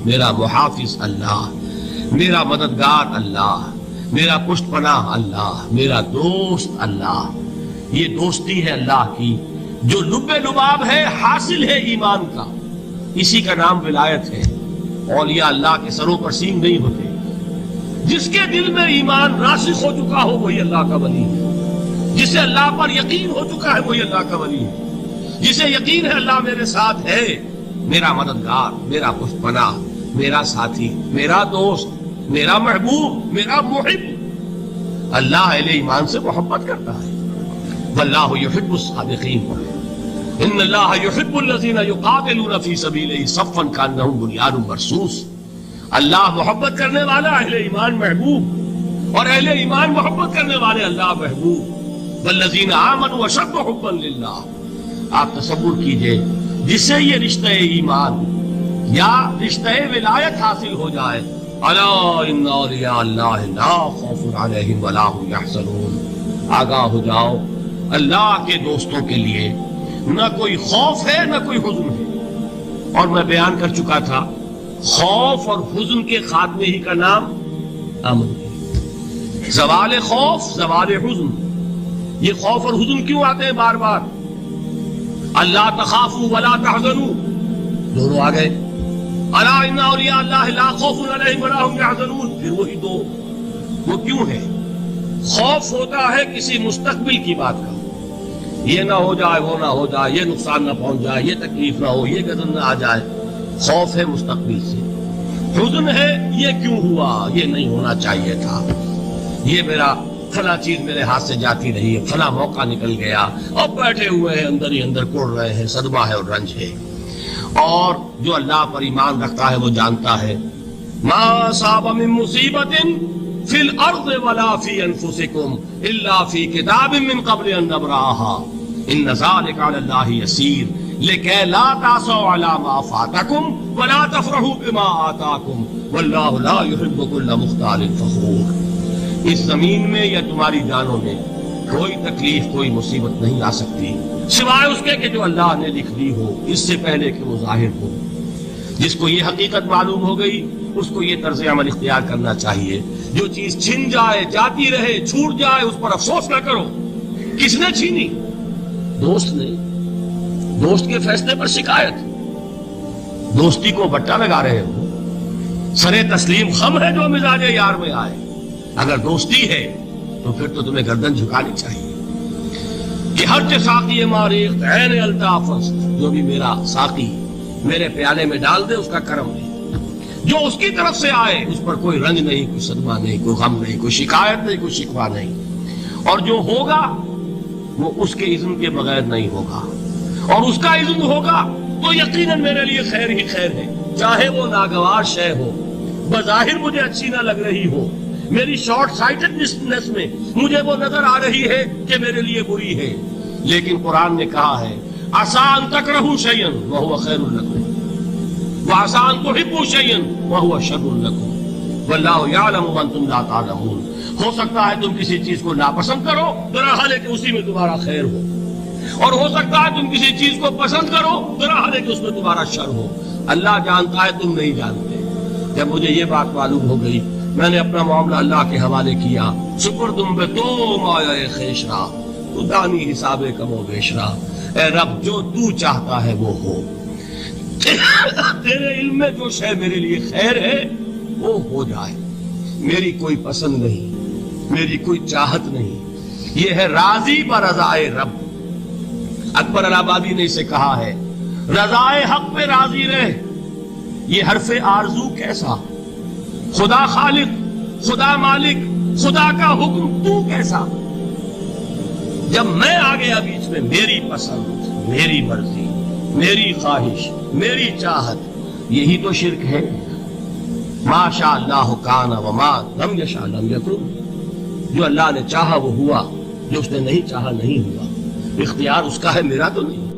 میرا محافظ اللہ، میرا مددگار اللہ، میرا پشت پناہ اللہ، میرا دوست اللہ۔ یہ دوستی ہے اللہ کی جو لب لباب ہے، حاصل ہے ایمان کا، اسی کا نام ولایت ہے۔ اولیاء اللہ کے سروں پر سینگ نہیں ہوتے، جس کے دل میں ایمان راسخ ہو چکا ہو وہی اللہ کا ولی ہے، جسے اللہ پر یقین ہو چکا ہے وہی اللہ کا ولی ہے، جسے یقین ہے اللہ میرے ساتھ ہے، میرا مددگار، میرا پشت پناہ، میرا ساتھی، میرا دوست، میرا محبوب، میرا محب۔ اللہ اہل ایمان سے محبت کرتا ہے۔ واللہ یحب الصادقین، ان اللہ یحب الذین یقاتلون فی سبیلہ صفا کانہم بنیان مرصوص۔ اللہ محبت کرنے والا، اہل ایمان محبوب، اور اہل ایمان محبت کرنے والے اللہ محبوب۔ والذین آمنوا اشد حبا للہ۔ آپ تصور کیجئے جسے یہ رشتہ ایمان یا رشتہ ولایت حاصل ہو جائے، الا ان اولیاء اللہ لا خوف علیہم ولا هم یحزنون، آگاہ ہو جاؤ اللہ کے دوستوں کے لیے نہ کوئی خوف ہے نہ کوئی حزن ہے۔ اور میں بیان کر چکا تھا خوف اور حزن کے خاتمے ہی کا نام امن ہے۔ زوال خوف، زوال حزن۔ یہ خوف اور حزن کیوں آتے ہیں بار بار؟ اللہ تخافوا ولا تحزنوا، دونوں آ گئے۔ الا ان اولیاء اللہ لا خوف علیہم ولا هم یحزنون، پھر وہی دو۔ وہ کیوں ہے؟ خوف ہوتا ہے کسی مستقبل کی بات کا، یہ نہ ہو جائے، وہ نہ ہو جائے، یہ نقصان نہ پہنچ جائے، یہ تکلیف نہ ہو، یہ غضب نہ آ جائے۔ خوف ہے مستقبل سے۔ حزن ہے یہ کیوں ہوا، یہ نہیں ہونا چاہیے تھا، یہ میرا فلاں چیز میرے ہاتھ سے جاتی رہی ہے، فلاں موقع نکل گیا، اب بیٹھے ہوئے ہیں اندر ہی اندر کوڑ رہے ہیں، صدمہ ہے اور رنج ہے۔ اور جو اللہ پر ایمان رکھتا ہے وہ جانتا ہے ما اصاب من مصیبت فی الارض ولا فی انفسکم الا فی کتاب من قبل ان نبرأها ان ذلک علی اللہ یسیر لکی لا تعصوا علی ما فاتکم ولا تفرحوا بما آتاکم واللہ لا یحب کل مختال فخور۔ اس زمین میں یا تمہاری جانوں میں کوئی تکلیف، کوئی مصیبت نہیں آ سکتی سوائے اس کے کہ جو اللہ نے لکھ دی ہو اس سے پہلے کہ وہ ظاہر ہو۔ جس کو یہ حقیقت معلوم ہو گئی اس کو یہ طرز عمل اختیار کرنا چاہیے، جو چیز چھن جائے، جاتی رہے، چھوٹ جائے، اس پر افسوس نہ کرو۔ کس نے چھینی؟ دوست نے۔ دوست کے فیصلے پر شکایت، دوستی کو بٹا لگا رہے ہو، سرے تسلیم خم ہے جو مزاج یار میں آئے۔ اگر دوستی ہے تو پھر تو تمہیں گردن جھکانی چاہیے کہ ہر چے ساقی ماریخ عین الطاف است، جو بھی میرا ساقی میرے پیالے میں ڈال دے اس کا کرم ہے، جو اس کی طرف سے آئے اس پر کوئی رنج نہیں، کوئی صدمہ نہیں، کوئی غم نہیں، کوئی شکایت نہیں، کوئی شکوہ نہیں۔ اور جو ہوگا وہ اس کے اذن کے بغیر نہیں ہوگا، اور اس کا اذن ہوگا تو یقیناً میرے لیے خیر ہی خیر ہے، چاہے وہ ناگوار شے ہو، بظاہر مجھے اچھی نہ لگ رہی ہو، میری شارٹ سائٹڈنس میں مجھے وہ نظر آ رہی ہے کہ میرے لیے بری ہے، لیکن قرآن نے کہا ہے عسیٰ ان تکرہوا شیئا وہو خیر لکم وعسیٰ ان تحبوا شیئا وہو شر لکم واللہ یعلم وانتم لا تعلمون۔ ہو سکتا ہے تم کسی چیز کو ناپسند کرو، درحال ہے کہ اسی میں تمہارا خیر ہو، اور ہو سکتا ہے تم کسی چیز کو پسند کرو، درحال ہے کہ اس میں تمہارا شر ہو۔ اللہ جانتا ہے، تم نہیں جانتے۔ جب مجھے یہ بات معلوم ہو گئی میں نے اپنا معاملہ اللہ کے حوالے کیا۔ سپردم بے تو مایا خیشرا تو دانی حساب کم و بیشرا، اے رب جو تو چاہتا ہے وہ ہو، تیرے علم میں جو شے میرے لیے خیر ہے وہ ہو جائے، میری کوئی پسند نہیں، میری کوئی چاہت نہیں، یہ ہے راضی برضائے رب۔ اکبر الہآبادی نے اسے کہا ہے رضائے حق پہ راضی رہ، یہ حرف آرزو کیسا، خدا خالق، خدا مالک، خدا کا حکم تو کیسا۔ جب میں آ گیا بیچ میں، میری پسند، میری مرضی، میری خواہش، میری چاہت، یہی تو شرک ہے۔ ما شاء اللہ کان وما لم یشاء لم یکن، جو اللہ نے چاہا وہ ہوا، جو اس نے نہیں چاہا نہیں ہوا۔ اختیار اس کا ہے، میرا تو نہیں۔